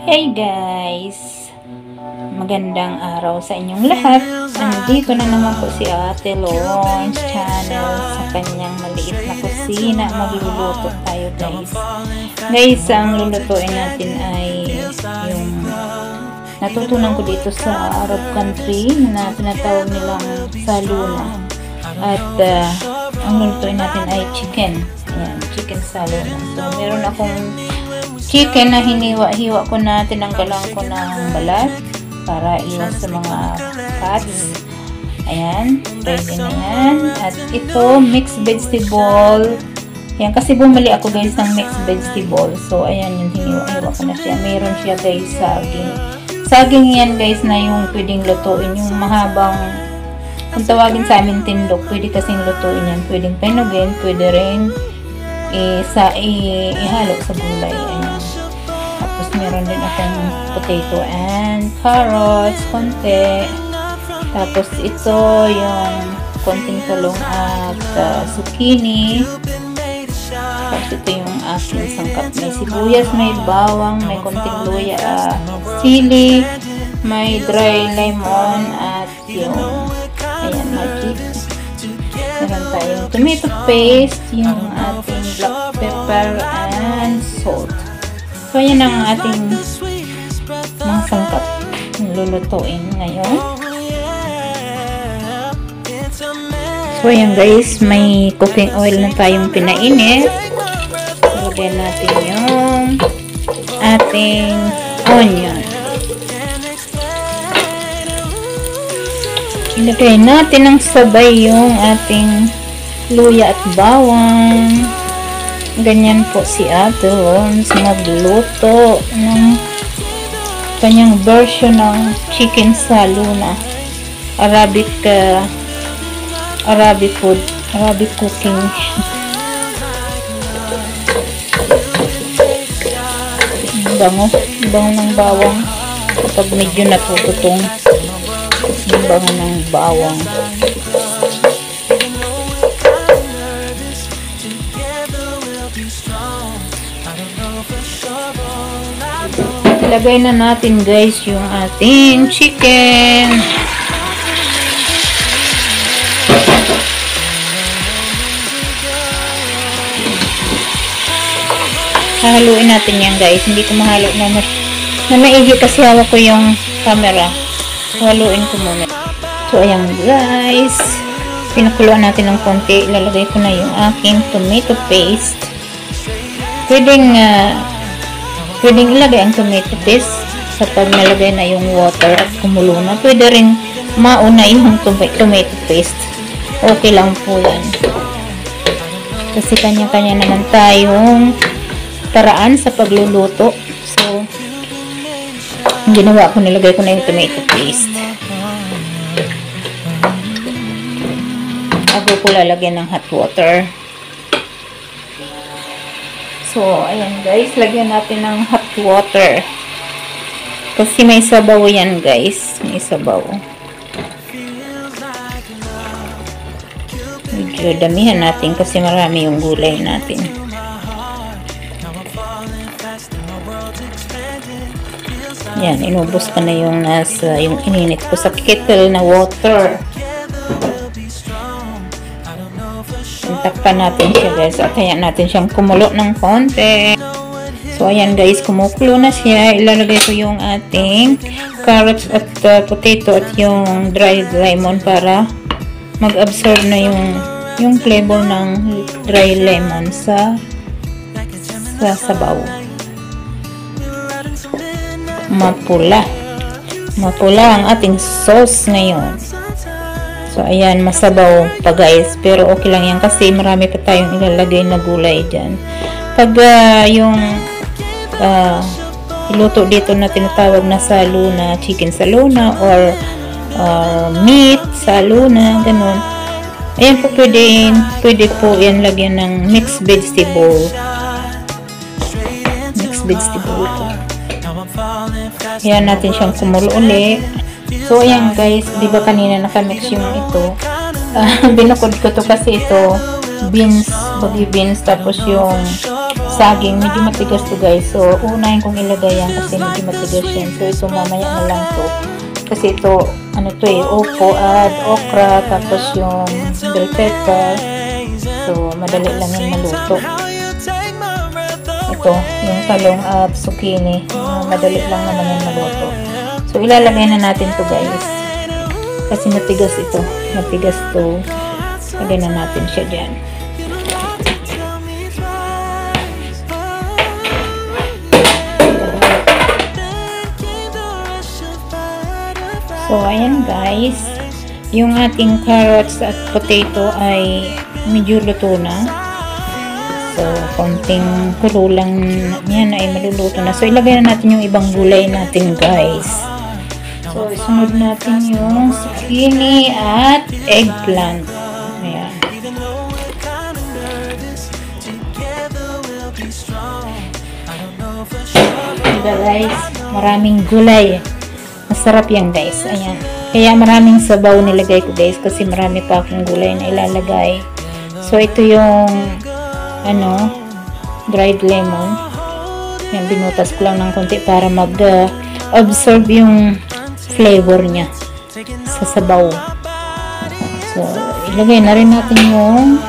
Hey guys! Magandang araw sa inyong lahat. Andito na naman po si Ate Lawrence channel sa kanyang maliit na kusina. Magluluto tayo guys. Guys, ang lulutuin natin ay yung natutunan ko dito sa Arab country na tinatawag nilang saluna. At ang lulutuin natin ay chicken. Ayan, chicken saluna. So, meron akong chicken na hiniwa-hiwa ko na, tinanggalan ko ng balat para iwas sa mga cuts. Ayan, ready na yan. At ito, mixed vegetable. Ayan, kasi bumili ako guys ng mixed vegetable. So, ayan yung hiniwa-hiwa ko na siya. Mayroon siya guys saging. Saging yan guys na yung pwedeng lutuin. Yung mahabang, kung tawagin sa amin tindok, pwede kasing lutuin yan. Pwedeng penugin, pwede rin ihalo sa gulay. Ayan. Tapos meron din akong potato and carrots, konti. Tapos ito yung konting talong at zucchini. Tapos ito yung aking sangkap. May sibuyas, may bawang, may konting luya, sili, may dry lemon at yung ayan, magic. Meron tayong tomato paste, yung ating black pepper and salt. So, yan ang ating mga sangkap lulutuin ngayon. So, yan guys, may cooking oil na tayong pinainit. Lagyan natin yung ating onion. Ilagay natin ng sabay yung ating luya at bawang. Ganyan po si Ate Lawrence magluto ng kanyang version ng chicken saluna. Arabic food, Arabic cooking. Bango ng bawang kapag medyo natututong. Yung bango ng bawang. Ilagay na natin guys yung ating chicken. Hahaluin natin yan guys. Hindi ko mahalo na maigi kasi hawak ko yung camera. Haluin ko muna. So, ayan guys. Pinakuluan natin ng konti. Ilalagay ko na yung aking tomato paste. Pwedeng ilagay ang tomato paste sa pag nalagay na yung water at kumulo na. Pwede rin mauna yung tomato paste. Okay lang po yan. Kasi kanya-kanya naman tayong paraan sa pagluluto. So, ang ginawa ko, nilagay ko na yung tomato paste. Ako ko lalagyan ng hot water. So, ayan guys, lagyan natin ng hot water. Kasi may sabaw yan guys. May sabaw. Medyo damihan natin kasi marami yung gulay natin. Yan, inubos ko na yung yung ininit ko sa kettle na water. Takpan natin siya guys at hayaan natin siyang kumulo ng konti. So ayan guys, kumukulo na siya. Ilalagay ko yung ating carrots at potato at yung dried lemon para mag-absorb na yung flavor ng dry lemon sa sabaw. Mapula ang ating sauce ngayon. So, ayan, masabaw pa guys. Pero okay lang yan kasi marami pa tayong ilalagay na gulay dyan. Pag yung iluto dito na tinatawag na saluna, chicken saluna or meat saluna, ganun. Ayan po, pwede po yan lagyan ng mixed vegetable. Mixed vegetable po. Ayan natin siyang kumulo uli. So, ayan guys, di ba kanina nakamix yung ito. Binukod ko to kasi ito, beans, baggy beans, tapos yung saging, medyo matigas to guys. So, unahin kong ilagay yan kasi medyo matigas yan. So, ito mamaya na lang to. Kasi ito, ano to eh, upo at okra, tapos yung bell pepper. So, madali lang yung maluto. Ito, yung talong at zucchini. Madali lang naman yung maluto. So, ilalagay na natin to guys. Kasi matigas ito. Matigas to. Lagay na natin siya dyan. So, ayan guys. Yung ating carrots at potato ay medyo luto na. So, konting kulo lang yan ay maluluto na. So, ilagay na natin yung ibang gulay natin guys. So, isunod natin yung zucchini at eggplant. Ayan. Diba guys? Maraming gulay. Masarap yan guys. Ayan. Kaya maraming sabaw nilagay ko guys kasi marami pa akong gulay na ilalagay. So ito yung dried lemon. Yan, binutas ko lang ng konti para mag-absorb yung flavor niya sa sabaw. So ilagay na rin natin yung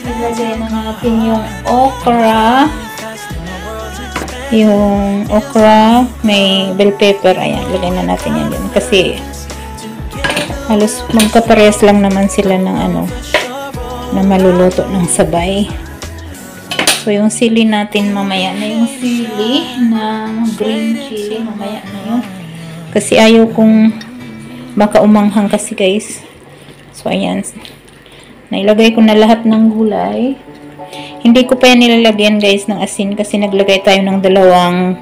ilagay na natin yung okra. Yung okra, may bell pepper, ayan, lagay na natin yan dyan. Kasi, halos magkaparehas lang naman sila ng na maluluto ng sabay. So, yung sili natin mamaya na yung sili ng green chili, mamaya na yun. Kasi ayaw kong baka umanghang kasi guys. So, ayan. Nailagay ko na lahat ng gulay. Hindi ko pa yan nilalagyan guys ng asin kasi naglagay tayo ng dalawang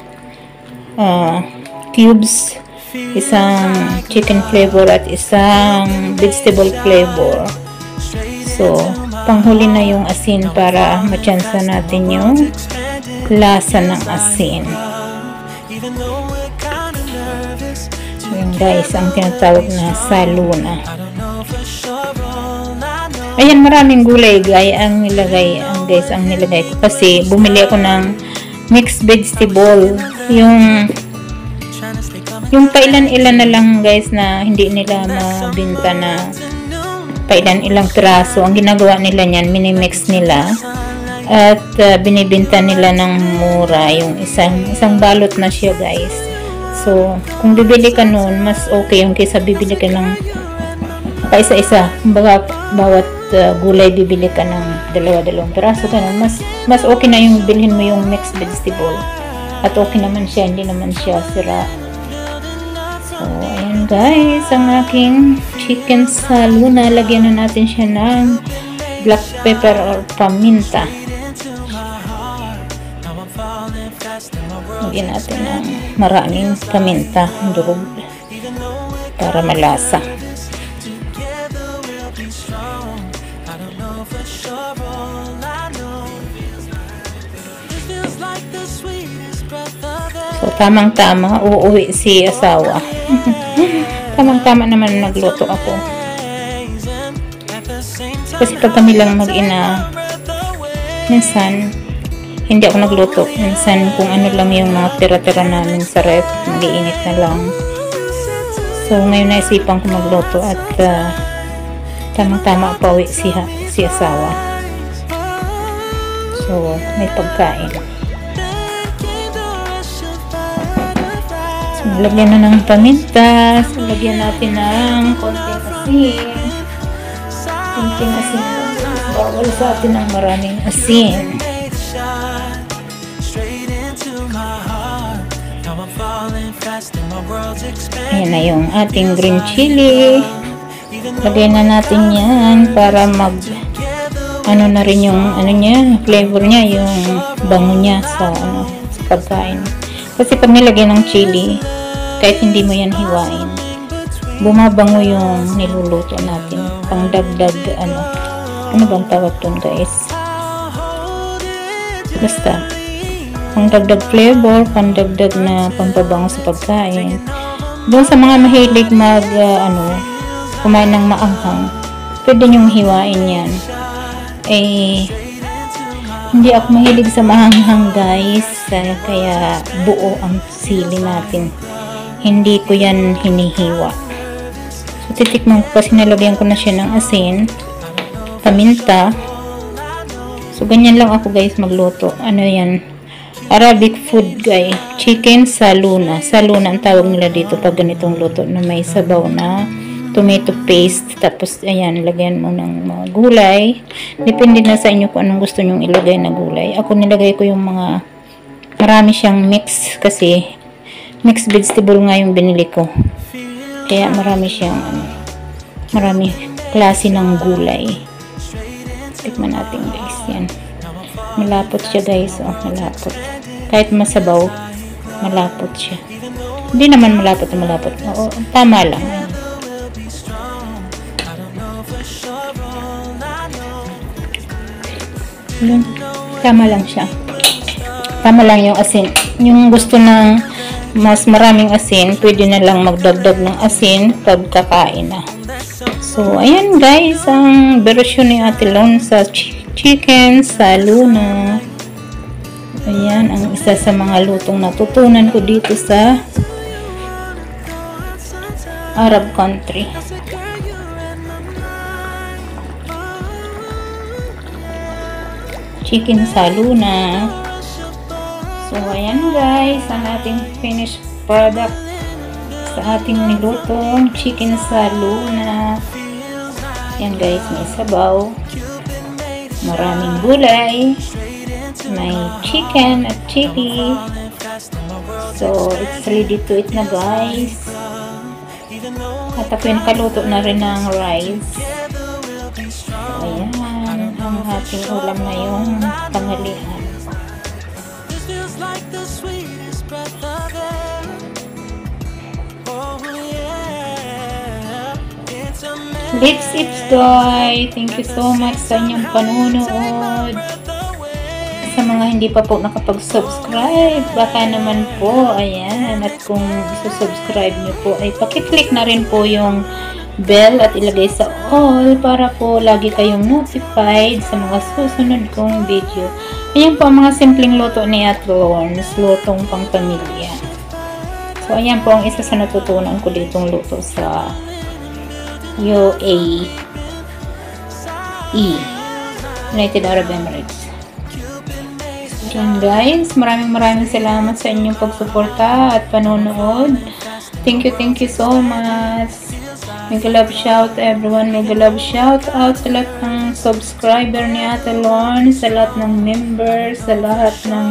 cubes, isang chicken flavor at isang vegetable flavor. So, panghuli na yung asin para matsansa natin yung lasa ng asin. Yun guys, ang tinatawag na saluna. Ayan, maraming gulay guys ang nilagay ko kasi bumili ako ng mixed vegetable. Yung pailan-ilan na lang guys na hindi nila mabinta na pailan-ilang piraso. Ang ginagawa nila niyan, minimix nila at binibinta nila ng mura. Yung isang balot na siya guys. So, kung bibili ka nun, mas okay yung kaysa bibili ka ng paisa-isa. Kumbaga, bawat gulay bibili ka ng dalawa-dalawang piraso, ganun. Mas okay na yung bilhin mo yung mixed vegetable. At okay naman siya, hindi naman siya sira. So, ayan guys, ang aking chicken saluna. Lagyan na natin siya ng black pepper or paminta. Lagyan natin ng maraming paminta, durog, para malasa. So, tamang-tama, uuwi si asawa. Tamang-tama naman nagluto ako. Kasi pag kami lang mag-ina, minsan, hindi ako nagluto. Minsan, kung ano lang yung mga tira-tira namin sa ref, mag-iinit na lang. So, ngayon naisipan ko magluto at tamang-tama pa uwi si asawa. So, may pagkain. So, lagyan na ng paminta. So, lagyan natin ng konting asin. Konting asin. Bawal sa atin ng maraming asin. Ayan na yung ating green chili. Lagyan na natin yan para na rin yung flavor niya, yung bango niya sa pagkain. Kasi pag nilagyan ng chili, kahit hindi mo yan hiwain, bumabango yung niluluto natin. Pangdagdag, ano bang tawag dun guys? Basta, pangdagdag flavor, pangdagdag na pampabango sa pagkain. Doon sa mga mahilig kumain ng maanghang, pwede nyong hiwain yan. eh hindi ako mahilig sa mahanghang guys, kaya buo ang sili natin, hindi ko yan hinihiwa. So titikman ko kasi nalagyan ko na siya ng asin, paminta. So ganyan lang ako guys magluto. Ano yan, Arabic food guys, chicken sa luna. Sa luna ang tawag nila dito pag ganitong luto na may sabaw na tomato paste. Tapos ayan, lagyan mo ng mga gulay. Depende na sa inyo kung anong gusto nyong ilagay na gulay. Ako nilagay ko yung mga marami siyang mix kasi mixed vegetable nga yung binili ko. Kaya marami siyang marami klase ng gulay. Tikman natin guys. Yan. Malapot siya guys. Oh, malapot. Kahit masabaw, malapot siya. Hindi naman malapot na malapot. Oo, tama lang. Yun. Tama lang siya. Tama lang yung asin. Yung gusto ng mas maraming asin, pwede na lang magdagdag ng asin pag kakain na. So, ayan guys, ang version ni Ate Lon sa chicken sa luna. Ayan, ang isa sa mga lutong natutunan ko dito sa Arab country. Chicken sa luna. So, ayan guys, ang ating finished product sa ating nilutong chicken sa luna. Ayan guys, may sabaw, maraming gulay, may chicken at chili. So, it's ready to eat na guys. At ako nakaluto na rin ng rice. So, ayan, ang ating ulam na yung tanghalian. Let's eat guys. Thank you so much sa inyong panunood. Sa mga hindi pa po nakapag-subscribe, baka naman po, ayan, at kung subscribe nyo po ay pakiclick na rin po yung bell at ilagay sa all para po lagi kayong notified sa mga susunod kong video. Ayan po ang mga simpleng luto ni Ate Lons, lutong pang pamilya. So ayan po ang isa sa natutunan ko ditong luto sa UAE, United Arab Emirates. Yan guys, maraming salamat sa inyong pagsuporta at panonood. Thank you so much. Mega love shout everyone. Mega love shout out sa lahat ng subscriber ni Ate Lon, sa lahat ng members, sa lahat ng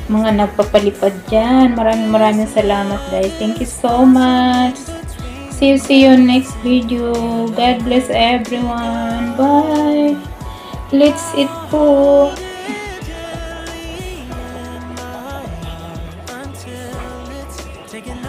mga nagpapalipad dyan. Maraming salamat guys. Thank you so much. See you next video. God bless everyone. Bye. Let's eat po. Taking